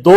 2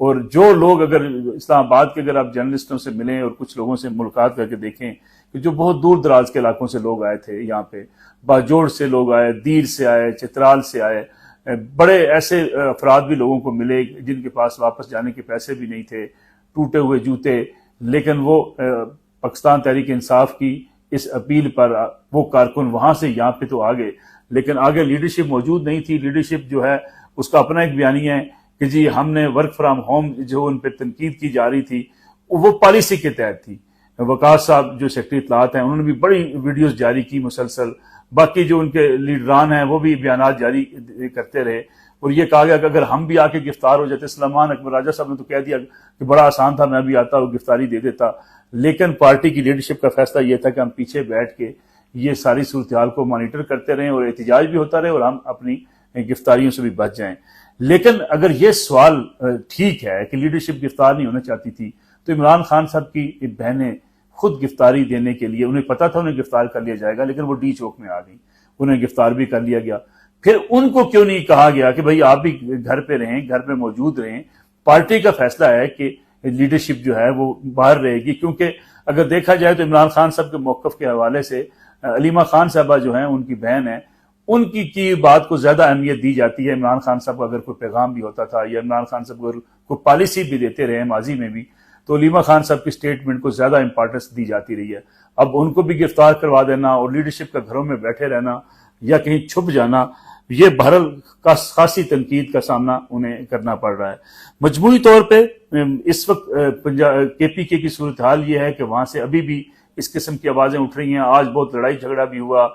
اور جو لوگ اگر اسلام آباد کے اگر آپ جرنلسٹوں سے ملیں اور کچھ لوگوں سے ملاقات کر کے دیکھیں کہ جو بہت دور دراز کے علاقوں سے لوگ آئے تھے یہاں پہ، باجوڑ سے لوگ آئے، دیر سے آئے، چترال سے آئے، بڑے ایسے افراد بھی لوگوں کو ملے جن کے پاس واپس جانے کے پیسے بھی نہیں تھے، ٹوٹے ہوئے جوتے، لیکن وہ پاکستان تحریک انصاف کی اس اپیل پر وہ کارکن وہاں سے یہاں پہ تو آ گئے، لیکن آگے لیڈرشپ موجود نہیں تھی۔ لیڈرشپ جو ہے اس کا اپنا ایک بیانیہ ہے کہ جی ہم نے ورک فرام ہوم جو ان پہ تنقید کی جا رہی تھی وہ پالیسی کے تحت تھی۔ وقاص صاحب جو سیکرٹری اطلاعات ہیں انہوں نے بھی بڑی ویڈیوز جاری کی مسلسل، باقی جو ان کے لیڈران ہیں وہ بھی بیانات جاری کرتے رہے، اور یہ کہا گیا کہ اگر ہم بھی آ کے گرفتار ہو جاتے، سلیمان اکبر راجہ صاحب نے تو کہہ دیا کہ بڑا آسان تھا، میں بھی آتا وہ گرفتاری دے دیتا، لیکن پارٹی کی لیڈرشپ کا فیصلہ یہ تھا کہ ہم پیچھے بیٹھ کے یہ ساری صورتحال کو مانیٹر کرتے رہیں اور احتجاج بھی ہوتا رہے اور ہم اپنی گرفتاریوں سے بھی بچ جائیں۔ لیکن اگر یہ سوال ٹھیک ہے کہ لیڈرشپ گرفتار نہیں ہونا چاہتی تھی تو عمران خان صاحب کی بہنیں خود گرفتاری دینے کے لیے، انہیں پتا تھا انہیں گرفتار کر لیا جائے گا لیکن وہ ڈی چوک میں آ گئی، انہیں گرفتار بھی کر لیا گیا۔ پھر ان کو کیوں نہیں کہا گیا کہ بھائی آپ بھی گھر پہ رہیں، گھر پہ موجود رہیں، پارٹی کا فیصلہ ہے کہ لیڈرشپ جو ہے وہ باہر رہے گی؟ کیونکہ اگر دیکھا جائے تو عمران خان صاحب کے موقف کے حوالے سے علیمہ خان صاحبہ جو ہیں ان کی بہن ہیں، ان کی بات کو زیادہ اہمیت دی جاتی ہے۔ عمران خان صاحب کا اگر کوئی پیغام بھی ہوتا تھا یا عمران خان صاحب اگر کوئی پالیسی بھی دیتے رہے ماضی میں بھی، تو علیمہ خان صاحب کی سٹیٹمنٹ کو زیادہ امپارٹنس دی جاتی رہی ہے۔ اب ان کو بھی گرفتار کروا دینا اور لیڈرشپ کا گھروں میں بیٹھے رہنا یا کہیں چھپ جانا، یہ بہرحال خاصی تنقید کا سامنا انہیں کرنا پڑ رہا ہے۔ مجموعی طور پہ اس وقت کے پی کے کی صورتحال یہ ہے کہ وہاں سے ابھی بھی اس قسم کی آوازیں اٹھ رہی ہیں۔ آج بہت لڑائی جھگڑا بھی ہوا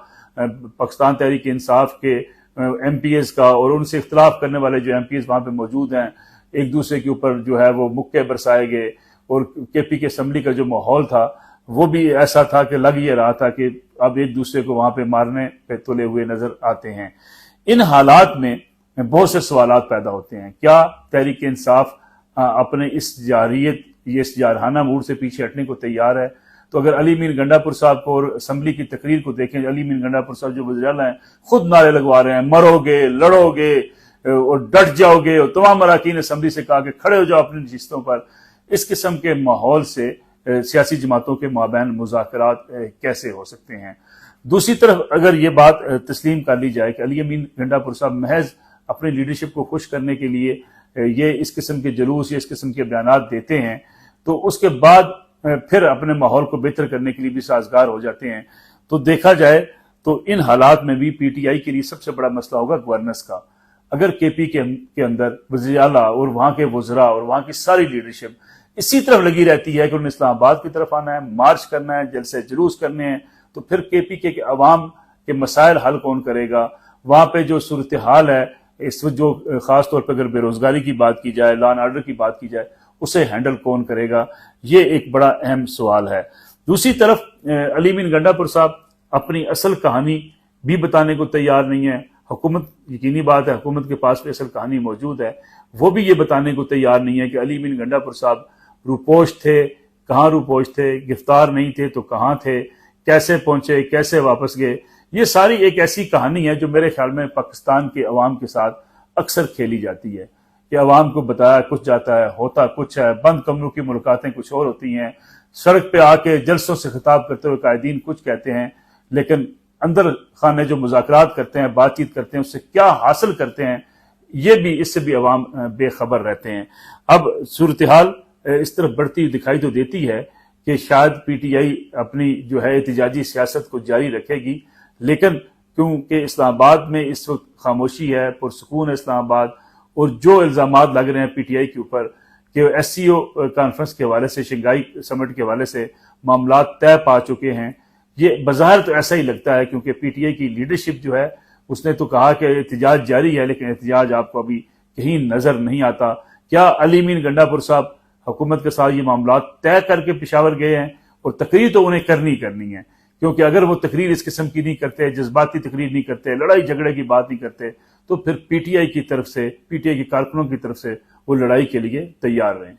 پاکستان تحریک انصاف کے ایم پی ایز کا، اور ان سے اختلاف کرنے والے جو ایم پی ایز وہاں پہ موجود ہیں، ایک دوسرے کے اوپر جو ہے وہ مکے برسائے گئے، اور کے پی کے اسمبلی کا جو ماحول تھا وہ بھی ایسا تھا کہ لگ یہ رہا تھا کہ اب ایک دوسرے کو وہاں پہ مارنے پہ تلے ہوئے نظر آتے ہیں۔ ان حالات میں بہت سے سوالات پیدا ہوتے ہیں، کیا تحریک انصاف اپنے اس جارحیت، یہ اس جارحانہ موڈ سے پیچھے ہٹنے کو تیار ہے؟ تو اگر علی مین گنڈا پور صاحب کو اور اسمبلی کی تقریر کو دیکھیں، علی مین گنڈا پور صاحب جو وزیر اعلیٰ ہیں خود نعرے لگوا رہے ہیں، مرو گے، لڑو گے اور ڈٹ جاؤ گے، اور تمام اراکین اسمبلی سے کہا کہ کھڑے ہو جاؤ اپنی نشستوں پر۔ اس قسم کے ماحول سے سیاسی جماعتوں کے مابین مذاکرات کیسے ہو سکتے ہیں؟ دوسری طرف اگر یہ بات تسلیم کر لی جائے کہ علی امین گنڈا پور صاحب محض اپنی لیڈرشپ کو خوش کرنے کے لیے یہ اس قسم کے جلوس یا اس قسم کے بیانات دیتے ہیں، تو اس کے بعد پھر اپنے ماحول کو بہتر کرنے کے لیے بھی سازگار ہو جاتے ہیں، تو دیکھا جائے تو ان حالات میں بھی پی ٹی آئی کے لیے سب سے بڑا مسئلہ ہوگا گورننس کا۔ اگر کے پی کے اندر وزیر اعلیٰ اور وہاں کے وزراء اور وہاں کی ساری لیڈرشپ اسی طرف لگی رہتی ہے کہ انہیں اسلام آباد کی طرف آنا ہے، مارچ کرنا ہے، جلسے جلوس کرنے ہیں، تو پھر کے پی کے عوام کے مسائل حل کون کرے گا؟ وہاں پہ جو صورتحال ہے اس وقت، جو خاص طور پہ اگر بے روزگاری کی بات کی جائے، لا اینڈ آرڈر کی بات کی جائے، اسے ہینڈل کون کرے گا؟ یہ ایک بڑا اہم سوال ہے۔ دوسری طرف علی مین گنڈا پور صاحب اپنی اصل کہانی بھی بتانے کو تیار نہیں ہے۔ حکومت، یقینی بات ہے حکومت کے پاس بھی اصل کہانی موجود ہے، وہ بھی یہ بتانے کو تیار نہیں ہے کہ علی مین گنڈا پور صاحب روپوش تھے، کہاں روپوش تھے، گرفتار نہیں تھے تو کہاں تھے، کیسے پہنچے، کیسے واپس گئے۔ یہ ساری ایک ایسی کہانی ہے جو میرے خیال میں پاکستان کے عوام کے ساتھ اکثر کھیلی جاتی ہے کہ عوام کو بتایا کچھ جاتا ہے، ہوتا کچھ ہے، بند کمروں کی ملاقاتیں کچھ اور ہوتی ہیں، سڑک پہ آ کے جلسوں سے خطاب کرتے ہوئے قائدین کچھ کہتے ہیں، لیکن اندر خانے جو مذاکرات کرتے ہیں، بات چیت کرتے ہیں، اس سے کیا حاصل کرتے ہیں، یہ بھی، اس سے بھی عوام بے خبر رہتے ہیں۔ اب صورتحال اس طرف بڑھتی دکھائی تو دیتی ہے کہ شاید پی ٹی آئی اپنی جو ہے احتجاجی سیاست کو جاری رکھے گی، لیکن کیونکہ اسلام آباد میں اس وقت خاموشی ہے، پرسکون ہے اسلام آباد، اور جو الزامات لگ رہے ہیں پی ٹی آئی کے اوپر کہ ایس سی او کانفرنس کے حوالے سے، شنگھائی سمٹ کے حوالے سے معاملات طے پا چکے ہیں، یہ بظاہر تو ایسا ہی لگتا ہے کیونکہ پی ٹی آئی کی لیڈرشپ جو ہے اس نے تو کہا کہ احتجاج جاری ہے، لیکن احتجاج آپ کو ابھی کہیں نظر نہیں آتا۔ کیا علی مین گنڈا پور صاحب حکومت کے ساتھ یہ معاملات طے کر کے پشاور گئے ہیں؟ اور تقریر تو انہیں کرنی ہے، کیونکہ اگر وہ تقریر اس قسم کی نہیں کرتے، جذباتی تقریر نہیں کرتے، لڑائی جھگڑے کی بات نہیں کرتے، تو پھر پی ٹی آئی کی طرف سے، پی ٹی آئی کے کارکنوں کی طرف سے وہ لڑائی کے لیے تیار رہیں۔